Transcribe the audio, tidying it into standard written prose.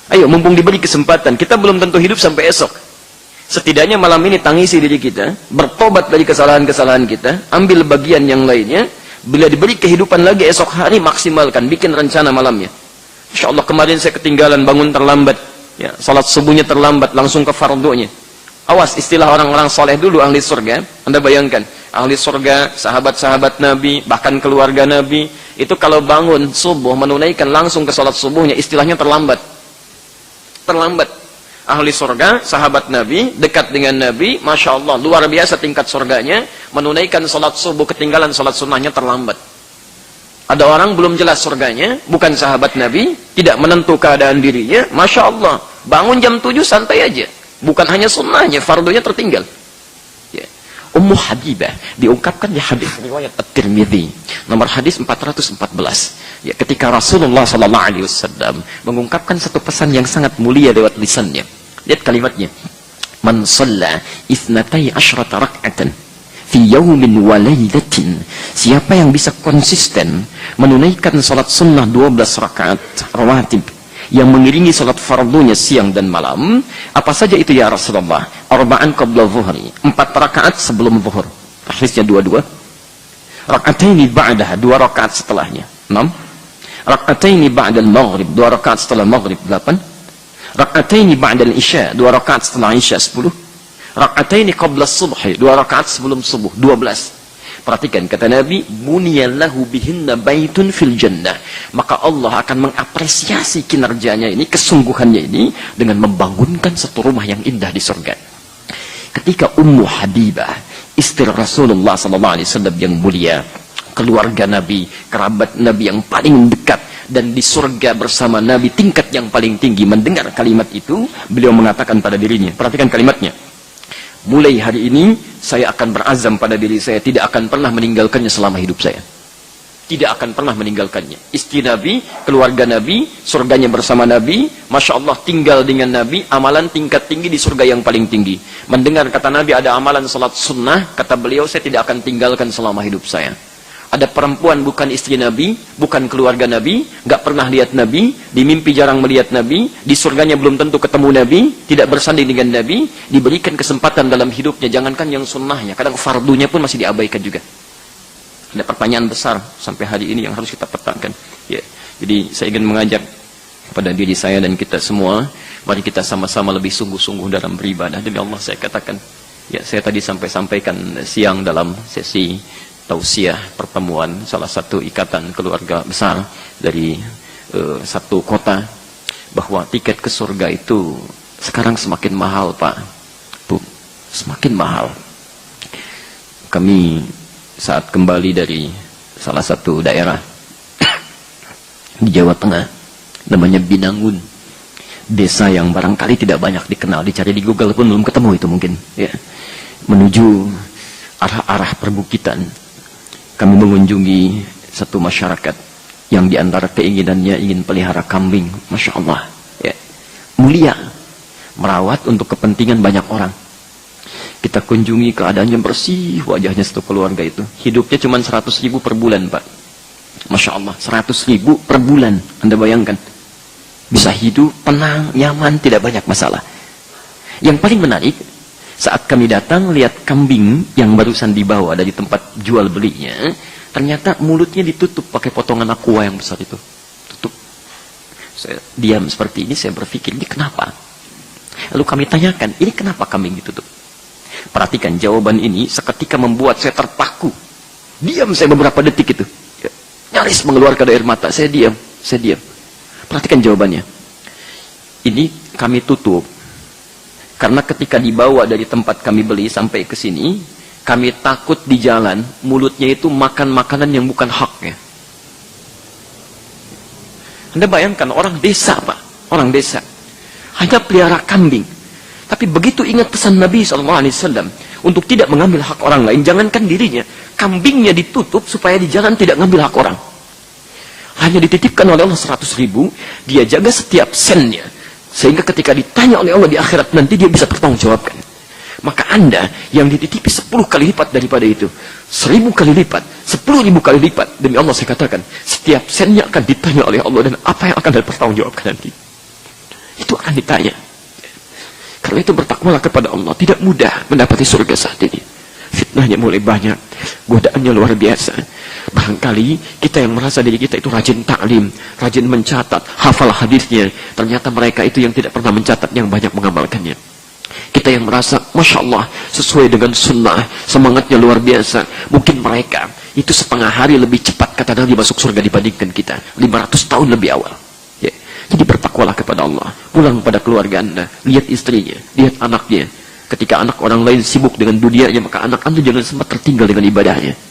Ayo, mumpung diberi kesempatan, kita belum tentu hidup sampai esok. Setidaknya malam ini tangisi diri kita, bertobat dari kesalahan-kesalahan kita, ambil bagian yang lainnya. Bila diberi kehidupan lagi esok hari, maksimalkan, bikin rencana malamnya. Insya Allah kemarin saya ketinggalan, bangun terlambat, ya, salat subuhnya terlambat, langsung ke fardunya. Awas, istilah orang-orang soleh dulu ahli surga. Anda bayangkan, ahli surga, sahabat-sahabat Nabi, bahkan keluarga Nabi, itu kalau bangun subuh menunaikan langsung ke salat subuhnya, istilahnya terlambat. Terlambat. Ahli surga, sahabat Nabi, dekat dengan Nabi, Masya Allah, luar biasa tingkat surganya, menunaikan salat subuh, ketinggalan salat sunnahnya terlambat. Ada orang belum jelas surganya, bukan sahabat Nabi, tidak menentu keadaan dirinya, Masya Allah, bangun jam 7 santai aja. Bukan hanya sunnahnya, fardunya tertinggal. Ya. Ummu Habibah diungkapkan di hadis riwayat At-Tirmidzi, nomor hadis 414. Ya, ketika Rasulullah SAW mengungkapkan satu pesan yang sangat mulia lewat lisannya. Lihat kalimatnya. Man shalla itsnatai asyrata rak'atan fi yaumin wa lailatin. Siapa yang bisa konsisten menunaikan salat sunnah 12 rakaat rawatib yang mengiringi salat fardunya siang dan malam, apa saja itu ya Rasulullah? Arba'an qabla zuhri, 4 rakaat sebelum zuhur. Hadisnya 22. Rak'ataini ba'daha, 2 rakaat setelahnya. 6. Rak'ataini ba'dal maghrib, 2 rakaat setelah maghrib. 8. Rak'ataini ba'dal isya, 2 rakaat setelah isya. 10. Rak'ataini qabla subhi, 2 rakaat sebelum subuh. 12. Perhatikan kata Nabi, buniyallahu bihinna baitun fil jannah. Maka Allah akan mengapresiasi kinerjanya ini, kesungguhannya ini, dengan membangunkan satu rumah yang indah di surga. Ketika Ummu Habibah, istri Rasulullah SAW yang mulia, keluarga Nabi, kerabat Nabi yang paling dekat, dan di surga bersama Nabi tingkat yang paling tinggi, mendengar kalimat itu, beliau mengatakan pada dirinya, perhatikan kalimatnya, mulai hari ini saya akan berazam pada diri saya tidak akan pernah meninggalkannya selama hidup saya. Tidak akan pernah meninggalkannya. Istri Nabi, keluarga Nabi, surganya bersama Nabi, Masya Allah tinggal dengan Nabi, amalan tingkat tinggi di surga yang paling tinggi. Mendengar kata Nabi ada amalan salat sunnah, kata beliau saya tidak akan tinggalkan selama hidup saya. Ada perempuan bukan istri Nabi, bukan keluarga Nabi, nggak pernah lihat Nabi, di mimpi jarang melihat Nabi, di surganya belum tentu ketemu Nabi, tidak bersanding dengan Nabi, diberikan kesempatan dalam hidupnya, jangankan yang sunnahnya, kadang fardunya pun masih diabaikan juga. Ada pertanyaan besar sampai hari ini yang harus kita petangkan. Ya. Jadi saya ingin mengajak kepada diri saya dan kita semua, mari kita sama-sama lebih sungguh-sungguh dalam beribadah. Demi Allah saya katakan, ya saya tadi sampaikan siang dalam sesi tausiah pertemuan salah satu ikatan keluarga besar dari satu kota, bahwa tiket ke surga itu sekarang semakin mahal Pak Bu, semakin mahal. Kami saat kembali dari salah satu daerah di Jawa Tengah, namanya Binangun, desa yang barangkali tidak banyak dikenal, dicari di Google pun belum ketemu itu mungkin ya, menuju arah-arah perbukitan. Kami mengunjungi satu masyarakat yang diantara keinginannya ingin pelihara kambing, Masya Allah, ya. Mulia, merawat untuk kepentingan banyak orang. Kita kunjungi, keadaannya bersih, wajahnya satu keluarga itu. Hidupnya cuma 100.000 per bulan Pak. Masya Allah, 100.000 per bulan. Anda bayangkan, bisa hidup, tenang, nyaman, tidak banyak masalah. Yang paling menarik, saat kami datang lihat kambing yang barusan dibawa dari tempat jual belinya, ternyata mulutnya ditutup pakai potongan aqua yang besar itu. Tutup. Saya diam seperti ini, saya berpikir ini kenapa? Lalu kami tanyakan, ini kenapa kambing ditutup? Perhatikan jawaban ini seketika membuat saya terpaku. Diam saya beberapa detik itu. Nyaris mengeluarkan air mata. Saya diam. Perhatikan jawabannya. Ini kami tutup karena ketika dibawa dari tempat kami beli sampai ke sini, kami takut di jalan mulutnya itu makan makanan yang bukan haknya. Anda bayangkan orang desa Pak, orang desa hanya pelihara kambing, tapi begitu ingat pesan Nabi SAW untuk tidak mengambil hak orang lain, jangankan dirinya, kambingnya ditutup supaya di jalan tidak ngambil hak orang. Hanya dititipkan oleh Allah 100.000, dia jaga setiap sennya. Sehingga ketika ditanya oleh Allah di akhirat nanti dia bisa bertanggungjawabkan. Maka Anda yang dititipi 10 kali lipat daripada itu, 1000 kali lipat, 10.000 kali lipat, demi Allah saya katakan, setiap sennya akan ditanya oleh Allah dan apa yang akan dipertanggungjawabkan nanti. Itu akan ditanya. Karena itu bertakwalah kepada Allah. Tidak mudah mendapati surga saat ini. Fitnahnya mulai banyak, godaannya luar biasa. Barangkali kita yang merasa diri kita itu rajin taklim, rajin mencatat, hafal hadisnya, ternyata mereka itu yang tidak pernah mencatat, yang banyak mengamalkannya. Kita yang merasa, Masya Allah, sesuai dengan sunnah, semangatnya luar biasa. Mungkin mereka itu setengah hari lebih cepat kata Nabi masuk surga dibandingkan kita, 500 tahun lebih awal. Ya. Jadi bertakwalah kepada Allah, pulang pada keluarga Anda, lihat istrinya, lihat anaknya. Ketika anak orang lain sibuk dengan dunianya, maka anak Anda jangan sempat tertinggal dengan ibadahnya.